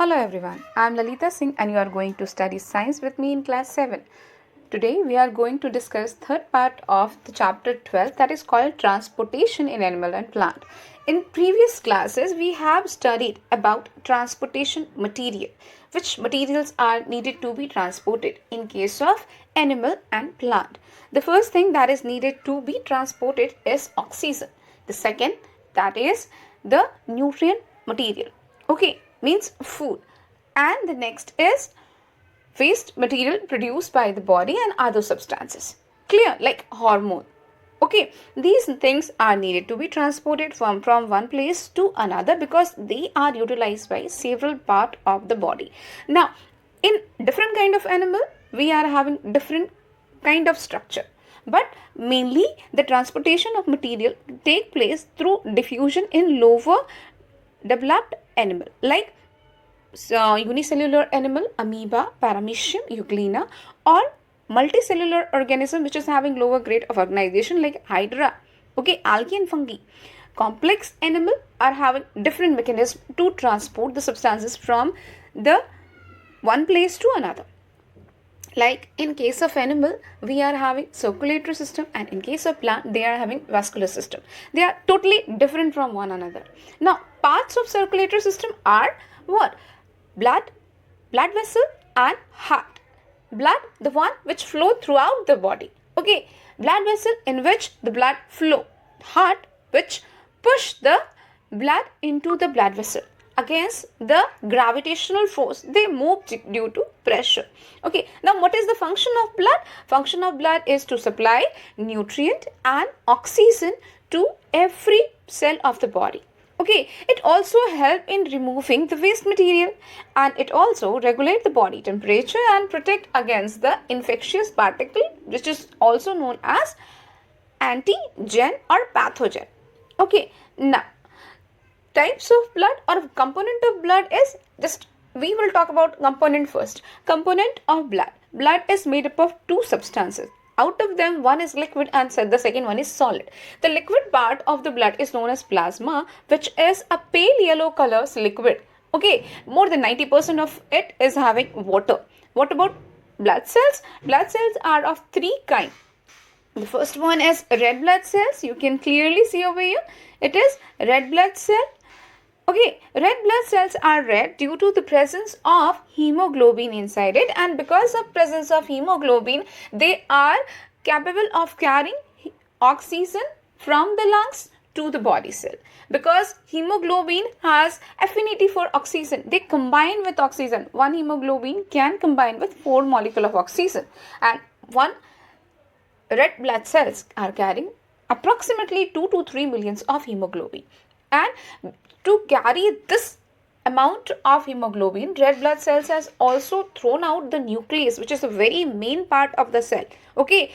Hello everyone, I am Lalita Singh and you are going to study science with me in class 7. Today we are going to discuss third part of the chapter 12 that is called transportation in animal and plant. In previous classes we have studied about transportation material, which materials are needed to be transported in case of animal and plant. The first thing that is needed to be transported is oxygen. The second, that is the nutrient material. Okay, means food. And the next is waste material produced by the body and other substances. Clear? Like hormone. Okay, these things are needed to be transported from one place to another because they are utilized by several part of the body. Now, in different kind of animal, we are having different kind of structure. But mainly the transportation of material take place through diffusion in lower developed animal like unicellular animal, amoeba, paramecium, euglena, or multicellular organism which is having lower grade of organization like hydra, okay, algae and fungi. Complex animal are having different mechanism to transport the substances from the one place to another. Like in case of animal, we are having circulatory system, and in case of plant, they are having vascular system. They are totally different from one another. Now, parts of circulatory system are what? Blood, blood vessel and heart. Blood, the one which flow throughout the body. Okay, blood vessel in which the blood flow. Heart, which push the blood into the blood vessel against the gravitational force. They move due to pressure. Okay, now what is the function of blood? Function of blood is to supply nutrient and oxygen to every cell of the body. Okay, it also help in removing the waste material, and it also regulate the body temperature and protect against the infectious particle, which is also known as antigen or pathogen. Okay, now types of blood or component of blood is just, we will talk about component first. Component of blood. Blood is made up of two substances. Out of them, one is liquid and the second one is solid. The liquid part of the blood is known as plasma, which is a pale yellow color liquid. Okay, more than 90% of it is having water. What about blood cells? Blood cells are of three kinds. The first one is red blood cells. You can clearly see over here. It is red blood cell. Okay, red blood cells are red due to the presence of hemoglobin inside it, and because of presence of hemoglobin, they are capable of carrying oxygen from the lungs to the body cell. Because hemoglobin has affinity for oxygen, they combine with oxygen. One hemoglobin can combine with 4 molecules of oxygen, and one red blood cells are carrying approximately 2 to 3 millions of hemoglobin. And to carry this amount of hemoglobin, red blood cells has also thrown out the nucleus, which is a very main part of the cell. Okay,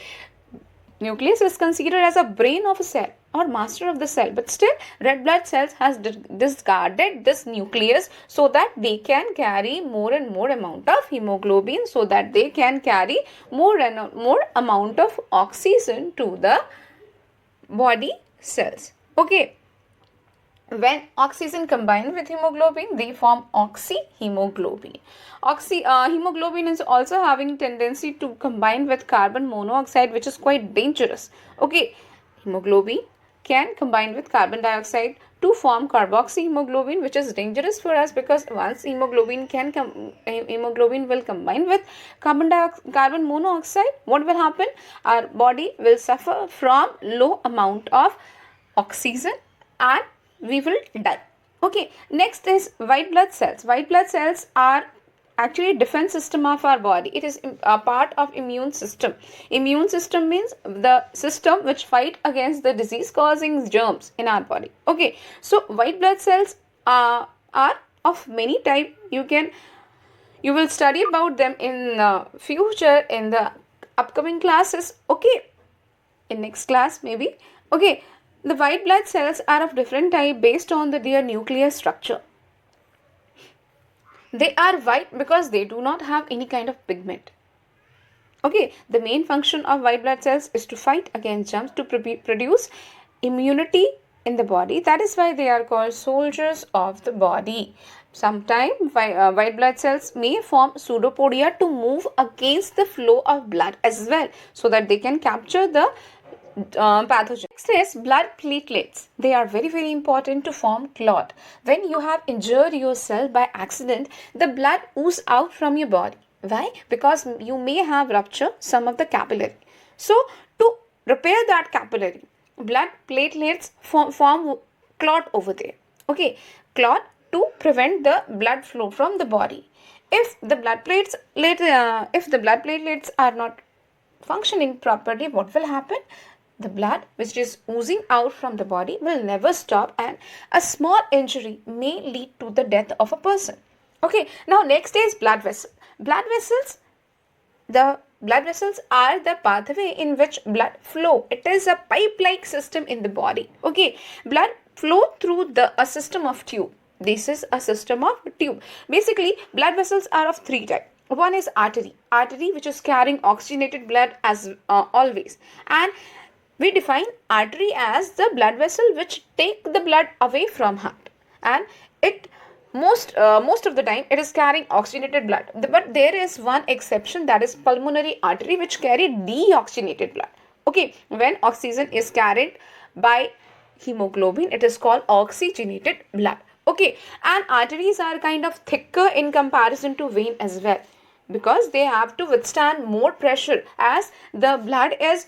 nucleus is considered as a brain of a cell or master of the cell, but still red blood cells has discarded this nucleus so that they can carry more and more amount of hemoglobin, so that they can carry more and more amount of oxygen to the body cells. Okay, when oxygen combines with hemoglobin, they form oxyhemoglobin. Hemoglobin is also having tendency to combine with carbon monoxide, which is quite dangerous. Okay, hemoglobin can combine with carbon dioxide to form carboxyhemoglobin, which is dangerous for us, because once hemoglobin will combine with carbon monoxide, what will happen? Our body will suffer from low amount of oxygen and we will die. Okay, next is white blood cells. White blood cells are actually defense system of our body. It is a part of immune system. Immune system means the system which fight against the disease causing germs in our body. Okay, so white blood cells are of many type. You will study about them in future in the upcoming classes. Okay, in next class maybe. Okay, the white blood cells are of different type based on their nuclear structure. They are white because they do not have any kind of pigment. Okay, the main function of white blood cells is to fight against germs, to produce immunity in the body. That is why they are called soldiers of the body. Sometimes white blood cells may form pseudopodia to move against the flow of blood as well, so that they can capture the pathogen. Next is blood platelets. They are very, very important to form clot. When you have injured yourself by accident, the blood oozes out from your body. Why? Because you may have ruptured some of the capillary. So to repair that capillary, blood platelets form clot over there. Okay, clot to prevent the blood flow from the body. If the blood platelets are not functioning properly, what will happen? The blood which is oozing out from the body will never stop, and a small injury may lead to the death of a person. Okay, now next is blood vessel. The blood vessels are the pathway in which blood flow. It is a pipe-like system in the body. Okay, blood flow through a system of tube. This is a system of tube. Basically, blood vessels are of three types. One is artery which is carrying oxygenated blood as always, and we define artery as the blood vessel which take the blood away from heart, and it most of the time it is carrying oxygenated blood. But there is one exception, that is pulmonary artery, which carry deoxygenated blood. Okay, when oxygen is carried by hemoglobin, it is called oxygenated blood. Okay, and arteries are kind of thicker in comparison to vein as well, because they have to withstand more pressure, as the blood is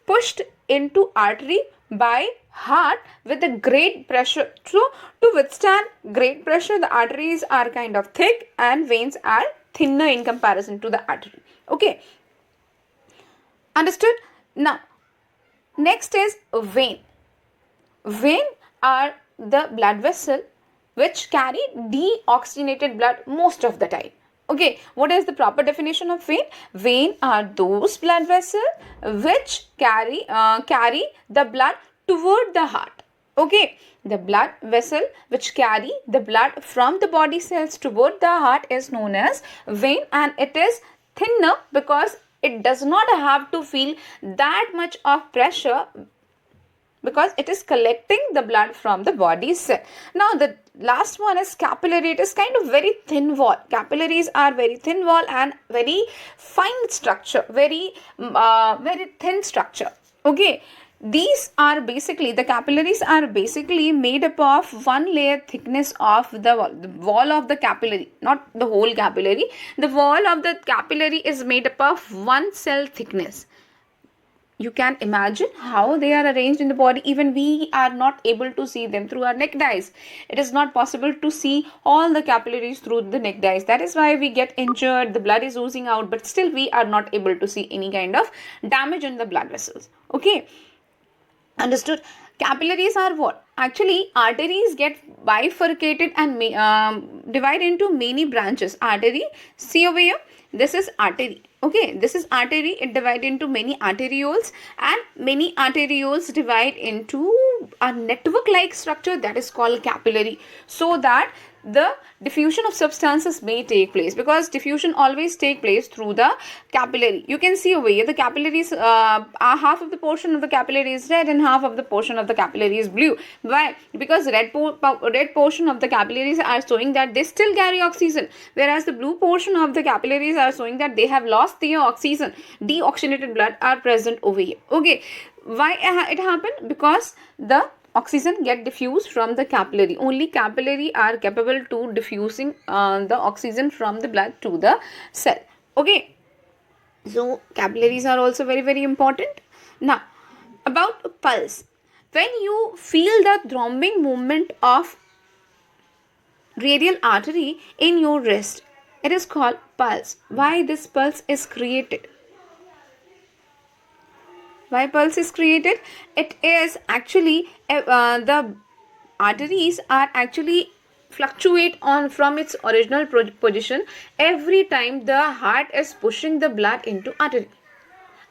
pushed into artery by heart with a great pressure. So to withstand great pressure, the arteries are kind of thick and veins are thinner in comparison to the artery. Okay, understood? Now next is vein. Vein are the blood vessel which carry deoxygenated blood most of the time. Okay, what is the proper definition of vein? Vein are those blood vessels which carry the blood toward the heart. Okay, the blood vessel which carry the blood from the body cells toward the heart is known as vein, and it is thinner because it does not have to feel that much of pressure, because it is collecting the blood from the body cell. Now the last one is capillary. It is kind of very thin wall. Capillaries are very thin wall and very fine structure, very thin structure. Okay, these are basically, the capillaries are basically made up of one layer thickness of the wall of the capillary, not the whole capillary. The wall of the capillary is made up of one cell thickness. You can imagine how they are arranged in the body. Even we are not able to see them through our naked eyes. It is not possible to see all the capillaries through the naked eyes. That is why we get injured, the blood is oozing out, but still we are not able to see any kind of damage in the blood vessels. Okay, understood? Capillaries are what? Actually, arteries get bifurcated and divide into many branches. Artery, see over here, this is artery. Okay, this is artery. It divides into many arterioles, and many arterioles divide into a network-like structure that is called capillary, so that the diffusion of substances may take place, because diffusion always take place through the capillary. You can see over here the capillaries half of the portion of the capillary is red and half of the portion of the capillary is blue. Why? Because red portion of the capillaries are showing that they still carry oxygen, whereas the blue portion of the capillaries are showing that they have lost their oxygen. Deoxygenated blood are present over here. Okay, why it happened? Because the oxygen get diffused from the capillary. Only capillary are capable to diffusing the oxygen from the blood to the cell. Okay, so capillaries are also very, very important. Now about pulse. When you feel the throbbing movement of radial artery in your wrist, it is called pulse. Why this pulse is created? Why pulse is created? It is actually the arteries are actually fluctuate on from its original position every time the heart is pushing the blood into artery,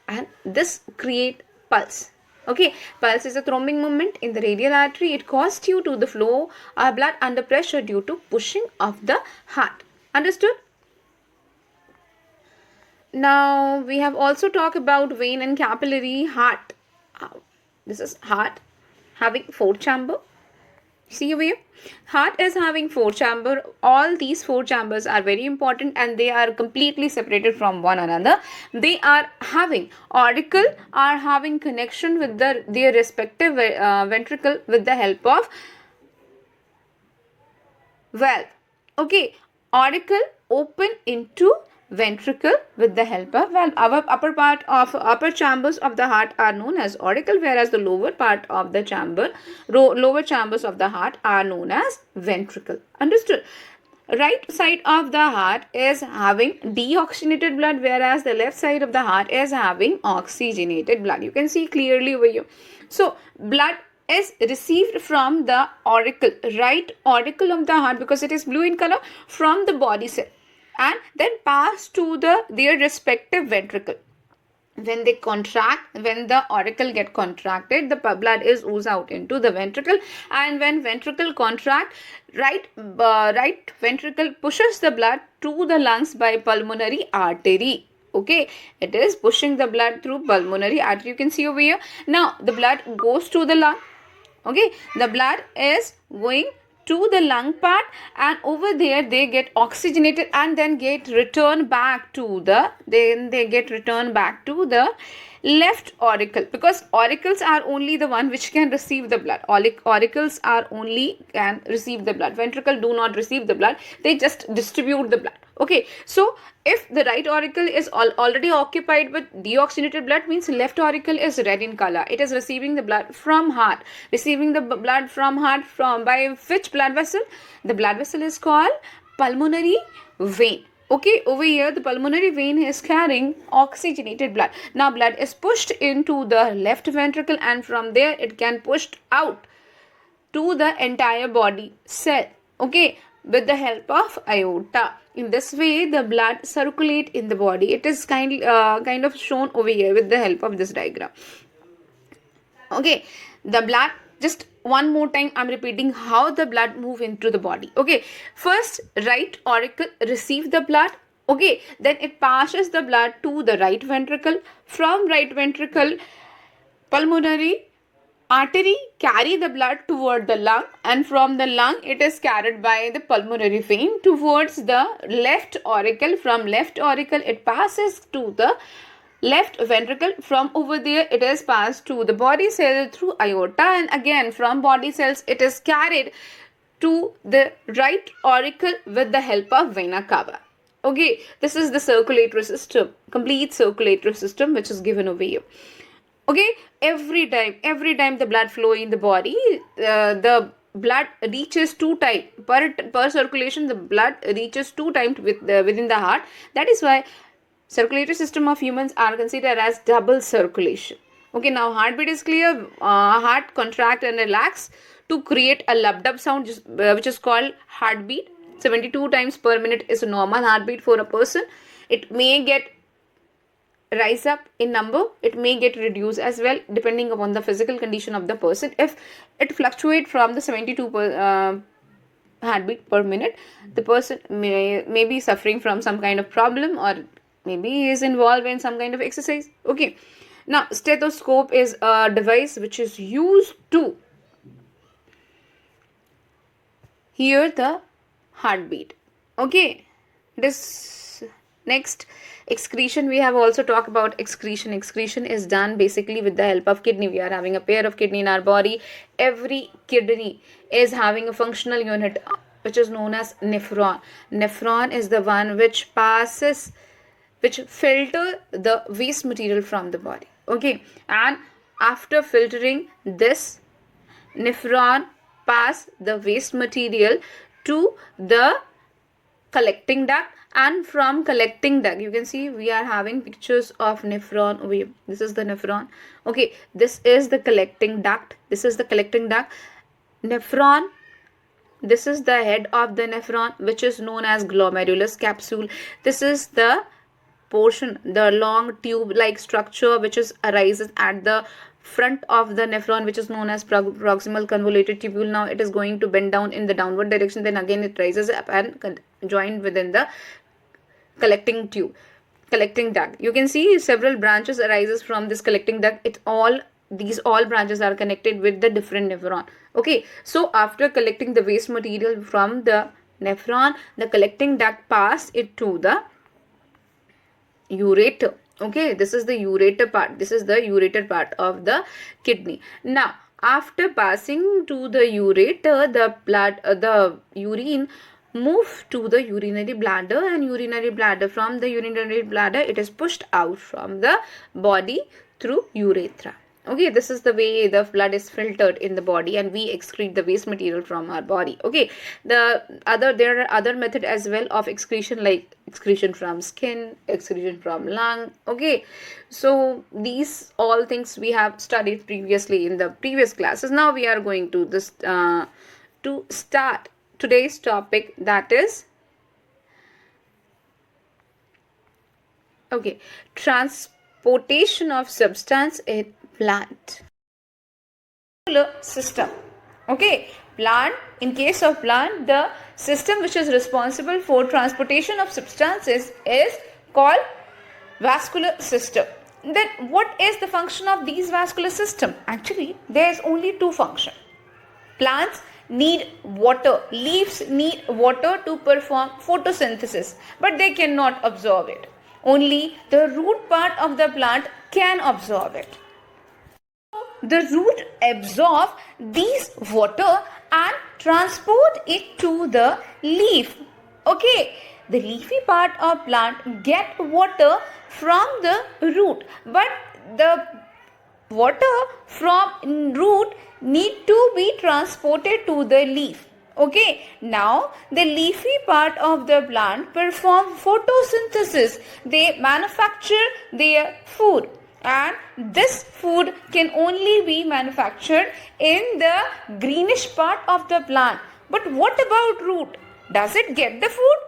and this create pulse. Okay, pulse is a throbbing movement in the radial artery. It causes due to the flow of blood under pressure due to pushing of the heart. Understood? Now we have also talked about vein and capillary. Heart. This is heart having 4 chamber. See over here, heart is having 4 chambers. All these 4 chambers are very important and they are completely separated from one another. They are having auricle, are having connection with their respective ventricle with the help of valve. Okay, auricle open into ventricle with the help of valve. Our upper chambers of the heart are known as auricle, whereas the lower part of the lower chambers of the heart are known as ventricle. Understood? Right side of the heart is having deoxygenated blood, whereas the left side of the heart is having oxygenated blood. You can see clearly over here. So blood is received from the auricle, right auricle of the heart, because it is blue in color, from the body cell, and then pass to their respective ventricle. When they contract, when the auricle get contracted, the blood is oozed out into the ventricle, and when ventricle contract, right ventricle pushes the blood to the lungs by pulmonary artery. Okay, it is pushing the blood through pulmonary artery. You can see over here. Now the blood goes to the lung. Okay, the blood is going to the lung part, and over there they get oxygenated and then get returned back to the left auricle, because auricles are only the one which can receive the blood. Auricles are only can receive the blood. Ventricle do not receive the blood, they just distribute the blood. Okay, so if the right auricle is already occupied with deoxygenated blood, means left auricle is red in color. It is receiving the blood from heart. Receiving the blood from heart by which blood vessel? The blood vessel is called pulmonary vein. Okay, over here the pulmonary vein is carrying oxygenated blood. Now blood is pushed into the left ventricle, and from there it can pushed out to the entire body cell. Okay, with the help of aorta. In this way the blood circulate in the body. It is kind of shown over here with the help of this diagram. Okay, the blood, just one more time I'm repeating how the blood move into the body. Okay, first right auricle receive the blood. Okay, then it passes the blood to the right ventricle. From right ventricle, pulmonary artery carry the blood toward the lung, and from the lung it is carried by the pulmonary vein towards the left auricle. From left auricle it passes to the left ventricle. From over there it is passed to the body cell through aorta, and again from body cells it is carried to the right auricle with the help of vena cava. Okay, this is the circulatory system, complete circulatory system, which is given over here. Okay, every time the blood flow in the body, the blood reaches 2 times per circulation. The blood reaches 2 times within the heart. That is why circulatory system of humans are considered as double circulation. Okay, now heartbeat is clear. Heart contract and relax to create a lub-dub sound, which is called heartbeat. 72 times per minute is a normal heartbeat for a person. It may get rise up in number, it may get reduced as well depending upon the physical condition of the person. If it fluctuates from the 72 heartbeat per minute, the person may be suffering from some kind of problem, or maybe he is involved in some kind of exercise. Okay, now stethoscope is a device which is used to hear the heartbeat. Okay, this next, excretion. We have also talked about excretion. Excretion is done basically with the help of kidney. We are having a pair of kidney in our body. Every kidney is having a functional unit which is known as nephron. Nephron is the one which filter the waste material from the body. Okay, and after filtering this, nephron pass the waste material to the collecting duct, and from collecting duct, you can see we are having pictures of nephron over here. This is the nephron. Okay, this is the collecting duct. Nephron, this is the head of the nephron, which is known as glomerulus capsule. This is the portion, the long tube like structure which arises at the front of the nephron, which is known as proximal convoluted tubule. Now it is going to bend down in the downward direction, then again it rises up and joined within the collecting duct. You can see several branches arises from this collecting duct. These all branches are connected with the different nephron. Okay, so after collecting the waste material from the nephron, the collecting duct pass it to the ureter. Okay, this is the ureter part. This is the ureter part of the kidney. Now, after passing to the ureter, the blood, the urine move to the urinary bladder, and urinary bladder, from the urinary bladder, it is pushed out from the body through urethra. Okay, this is the way the blood is filtered in the body, and we excrete the waste material from our body. Okay, there are other method as well of excretion, like excretion from skin, excretion from lung. Okay, so these all things we have studied previously in the previous classes. Now we are going to this to start today's topic, that is transportation of substance in plant system. Okay, plant, in case of plant, the system which is responsible for transportation of substances is called vascular system. Then what is the function of these vascular system? Actually, there is only two function. Plants need water, leaves need water to perform photosynthesis, but they cannot absorb it. Only the root part of the plant can absorb it. The root absorb these water and transport it to the leaf. Okay, the leafy part of plant get water from the root, but the water from root need to be transported to the leaf. Okay, now the leafy part of the plant perform photosynthesis. They manufacture their food, and this food can only be manufactured in the greenish part of the plant. But what about root? Does it get the food?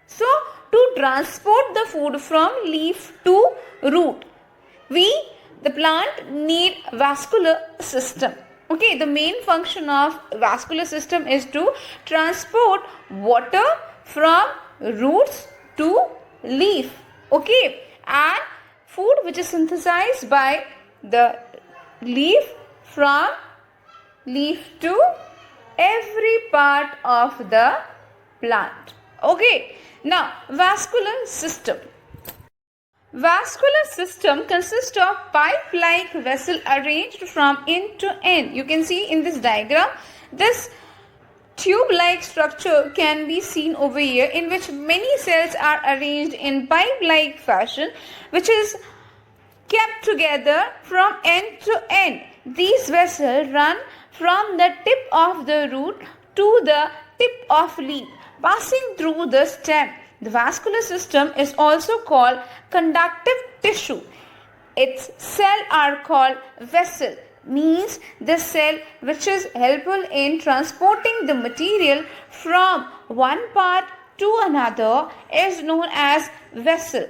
So, to transport the food from leaf to root, the plant need vascular system. Okay, the main function of vascular system is to transport water from roots to leaf. Okay, and food which is synthesized by the leaf, from leaf to every part of the plant. Okay, now vascular system. Vascular system consists of pipe-like vessel arranged from end to end. You can see in this diagram, this tube-like structure can be seen over here, in which many cells are arranged in pipe-like fashion, which is kept together from end to end. These vessels run from the tip of the root to the tip of leaf, passing through the stem. The vascular system is also called conductive tissue. Its cells are called vessel, means the cell which is helpful in transporting the material from one part to another is known as vessel.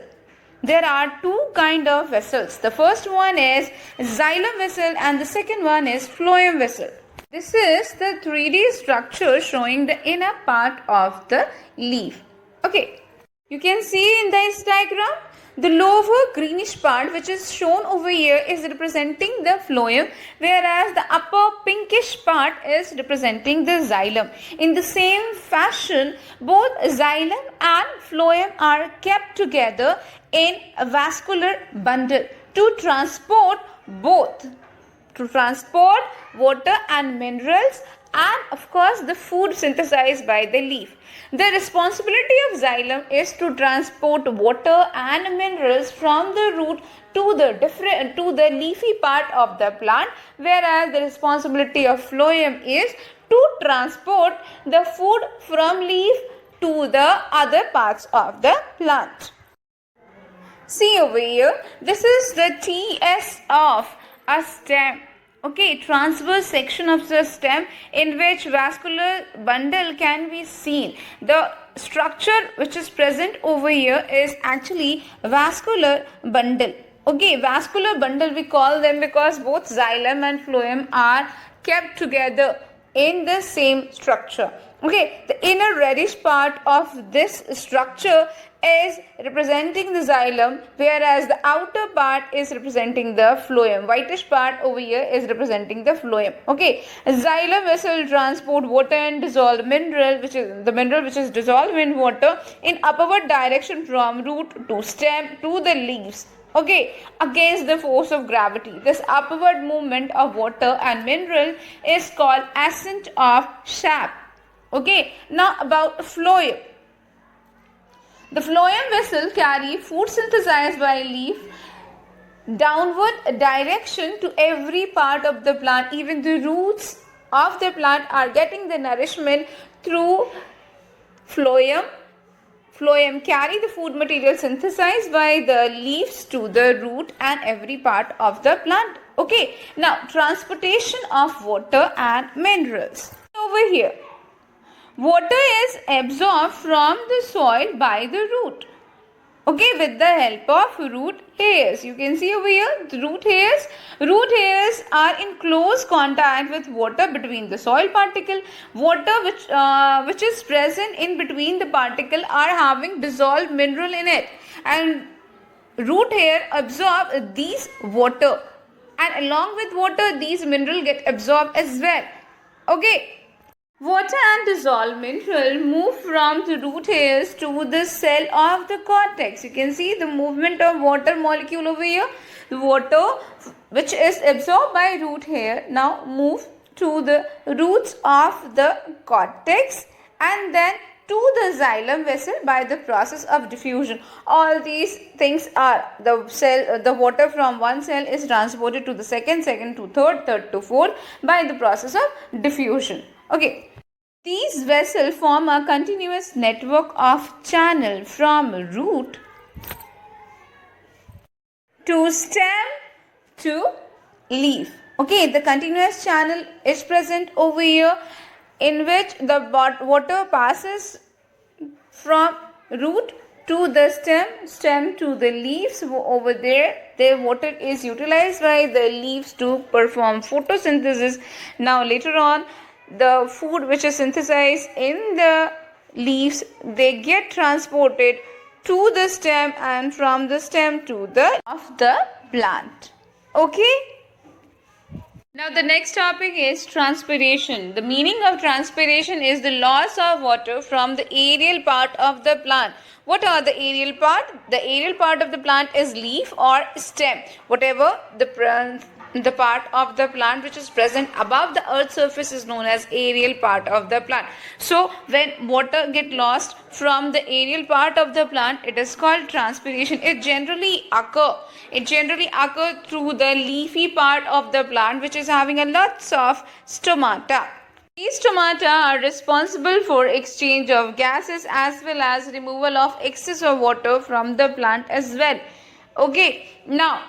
There are two kinds of vessels. The first one is xylem vessel and the second one is phloem vessel. This is the 3D structure showing the inner part of the leaf. Okay, you can see in this diagram, the lower greenish part which is shown over here is representing the phloem, whereas the upper pinkish part is representing the xylem. In the same fashion, both xylem and phloem are kept together in a vascular bundle to transport water and minerals, and of course the food synthesized by the leaf. The responsibility of xylem is to transport water and minerals from the root to the leafy part of the plant, whereas the responsibility of phloem is to transport the food from leaf to the other parts of the plant. See over here, this is the TS of a stem. Okay, transverse section of the stem in which vascular bundle can be seen. The structure which is present over here is actually vascular bundle. Okay, vascular bundle we call them because both xylem and phloem are kept together in the same structure. Okay, the inner reddish part of this structure is representing the xylem, whereas the outer part is representing the phloem. Whitish part over here is representing the phloem. Okay, xylem vessel transport water and dissolved mineral, which is the mineral which is dissolved in water in upward direction from root to stem to the leaves. Okay, against the force of gravity. This upward movement of water and mineral is called ascent of shaft. Okay, now about phloem. The phloem vessel carry food synthesized by leaf downward direction to every part of the plant. Even the roots of the plant are getting the nourishment through phloem. Phloem carry the food material synthesized by the leaves to the root and every part of the plant. Okay, now transportation of water and minerals. Over here, water is absorbed from the soil by the root. Okay, with the help of root hairs. You can see over here the root hairs. Root hairs are in close contact with water between the soil particle. Water which is present in between the particle are having dissolved mineral in it, and root hair absorb these water, and along with water these mineral get absorbed as well. Okay. Water and dissolved mineral move from the root hairs to the cell of the cortex. You can see the movement of water molecule over here. The water which is absorbed by root hair now move to the roots of the cortex and then to the xylem vessel by the process of diffusion. All these things are the water from one cell is transported to the second to third to fourth by the process of diffusion. Okay. These vessels form a continuous network of channel from root to stem to leaf. Okay, the continuous channel is present over here in which the water passes from root to the stem to the leaves. Over there, the water is utilized by the leaves to perform photosynthesis. Now later on, the food which is synthesized in the leaves, they get transported to the stem and from the stem to the of the plant. Okay. Now the next topic is transpiration. The meaning of transpiration is the loss of water from the aerial part of the plant. What are the aerial part? The aerial part of the plant is leaf or stem. Whatever the part of the plant which is present above the earth surface is known as aerial part of the plant. So when water get lost from the aerial part of the plant, it is called transpiration. It generally occur through the leafy part of the plant which is having a lots of stomata. These stomata are responsible for exchange of gases as well as removal of excess of water from the plant as well. Okay, now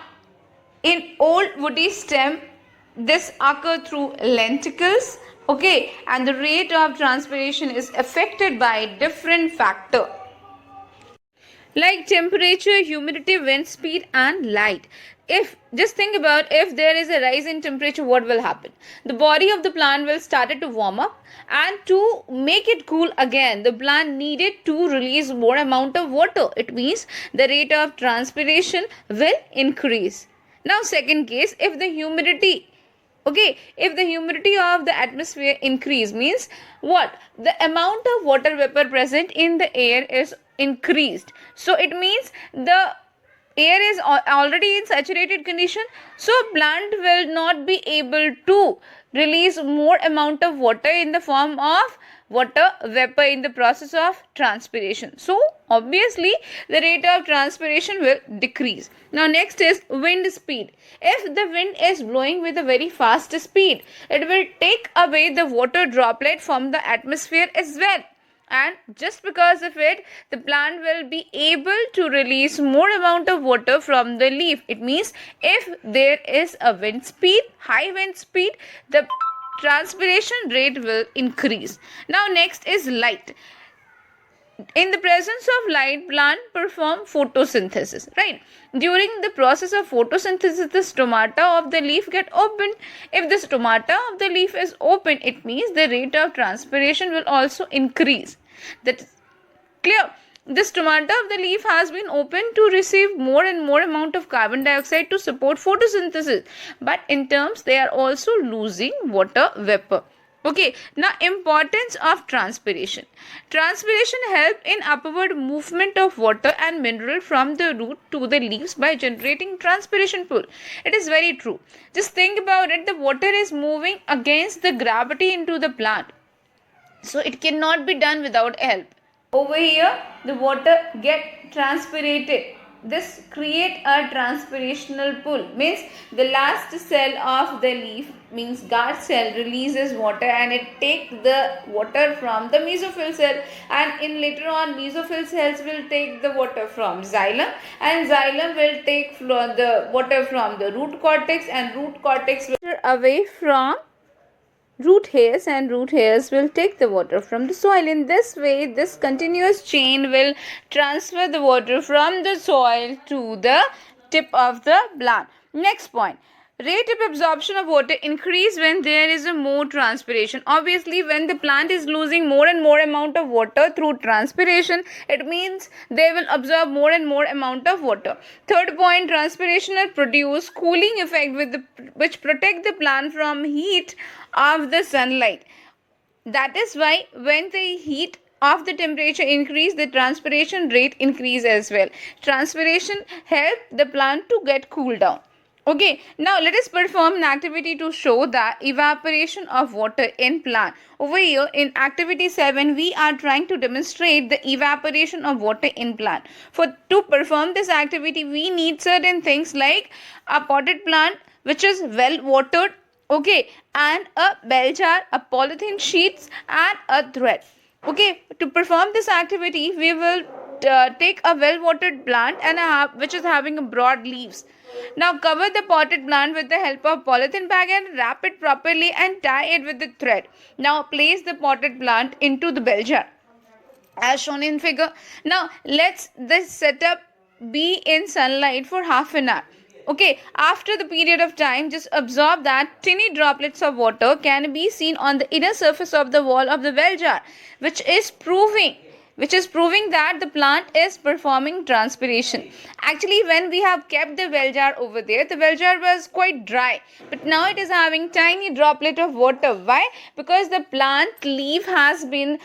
in old woody stem, this occur through lenticels. Okay, and the rate of transpiration is affected by different factor like temperature, humidity, wind speed and light. If just think about, if there is a rise in temperature, what will happen? The body of the plant will start to warm up, and to make it cool again, the plant needed to release more amount of water. It means the rate of transpiration will increase. Now second case, if the humidity of the atmosphere increase, means what? The amount of water vapor present in the air is increased. So it means the air is already in saturated condition, so plant will not be able to release more amount of water in the form of water vapor in the process of transpiration. So obviously the rate of transpiration will decrease. Now next is wind speed. If the wind is blowing with a very fast speed, it will take away the water droplet from the atmosphere as well, and just because of it, the plant will be able to release more amount of water from the leaf. It means if there is a wind speed, high wind speed, the transpiration rate will increase. Now next is light. In the presence of light, plant perform photosynthesis, right? During the process of photosynthesis, the stomata of the leaf get opened. If the stomata of the leaf is open, it means the rate of transpiration will also increase. That is clear. The stomata of the leaf has been opened to receive more and more amount of carbon dioxide to support photosynthesis, but in terms they are also losing water vapor. Okay, now importance of transpiration. Transpiration help in upward movement of water and mineral from the root to the leaves by generating transpiration pool. It is very true. Just think about it, the water is moving against the gravity into the plant. So it cannot be done without help. Over here, the water get transpirated. This create a transpirational pool. Means the last cell of the leaf, means guard cell, releases water and it take the water from the mesophyll cell, and in later on mesophyll cells will take the water from xylem, and xylem will take the water from the root cortex, and root cortex will away from root hairs, and root hairs will take the water from the soil. In this way, this continuous chain will transfer the water from the soil to the tip of the plant. Next point. Rate of absorption of water increase when there is a more transpiration. Obviously, when the plant is losing more and more amount of water through transpiration, it means they will absorb more and more amount of water. Third point, transpiration will produce cooling effect which protect the plant from heat of the sunlight. That is why when the heat of the temperature increase, the transpiration rate increase as well. Transpiration help the plant to get cool down. Okay, now let us perform an activity to show the evaporation of water in plant. Over here in activity 7, we are trying to demonstrate the evaporation of water in plant. To perform this activity, we need certain things like a potted plant which is well watered, okay, and a bell jar, a polythene sheets and a thread. Okay, to perform this activity, we will take a well watered plant and which is having broad leaves. Now cover the potted plant with the help of polythene bag and wrap it properly and tie it with the thread. Now place the potted plant into the bell jar as shown in figure. Now let's this setup be in sunlight for half an hour. Okay, after the period of time, just observe that tiny droplets of water can be seen on the inner surface of the wall of the well jar, which is proving that the plant is performing transpiration. Actually, when we have kept the well jar over there, the well jar was quite dry, but now it is having tiny droplet of water. Why? Because the plant leaf has been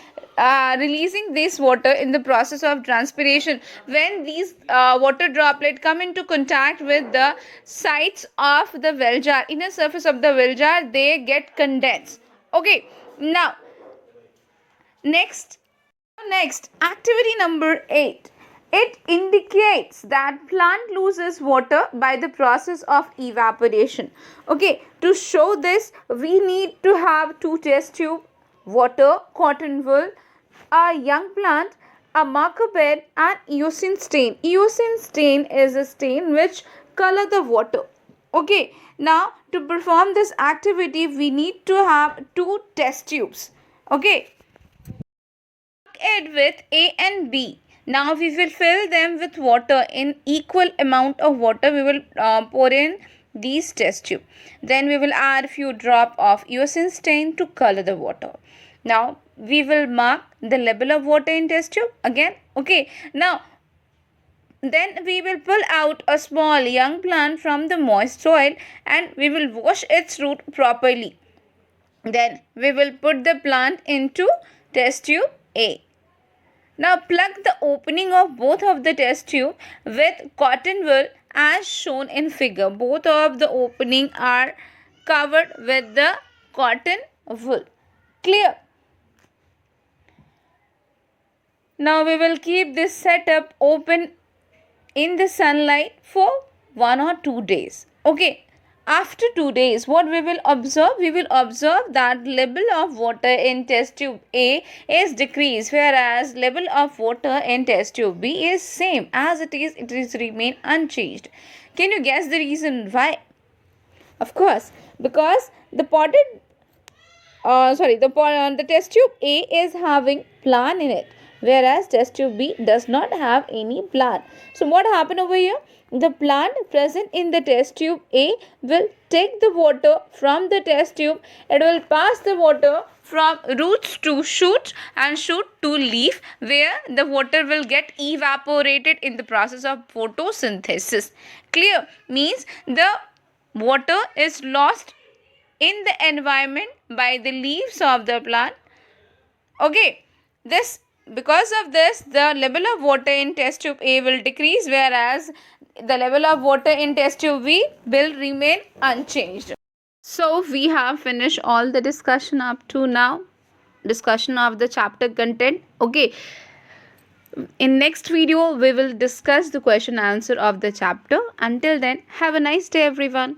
releasing this water in the process of transpiration. When these water droplet come into contact with the sides of the well jar, inner surface of the well jar, they get condensed. Okay, now next activity number 8. It indicates that plant loses water by the process of evaporation. Okay, to show this, we need to have 2 test tube, water, cotton wool, a young plant, a marker pen and eosin stain. Eosin stain is a stain which color the water. Okay, now to perform this activity, we need to have 2 test tubes. Okay, it with A and B. Now we will fill them with water in equal amount of water. We will pour in these test tube. Then we will add a few drop of eosin stain to color the water. Now we will mark the level of water in test tube again. Okay, now then we will pull out a small young plant from the moist soil and we will wash its root properly. Then we will put the plant into test tube A. Now plug the opening of both of the test tube with cotton wool as shown in figure. Both of the opening are covered with the cotton wool. Clear? Now we will keep this setup open in the sunlight for 1 or 2 days. Okay. After 2 days, what we will observe? We will observe that level of water in test tube A is decreased, whereas level of water in test tube B is same as it is remain unchanged. Can you guess the reason why? Of course, because the test tube A is having plant in it. whereas test tube B does not have any plant. So what happened over here? The plant present in the test tube A will take the water from the test tube. It will pass the water from roots to shoot and shoot to leaf, where the water will get evaporated in the process of photosynthesis. Clear? Means the water is lost in the environment by the leaves of the plant. Okay, because of this, the level of water in test tube A will decrease, whereas the level of water in test tube B will remain unchanged. So we have finished all the discussion up to now, discussion of the chapter content. Okay, in next video we will discuss the question answer of the chapter. Until then, have a nice day everyone.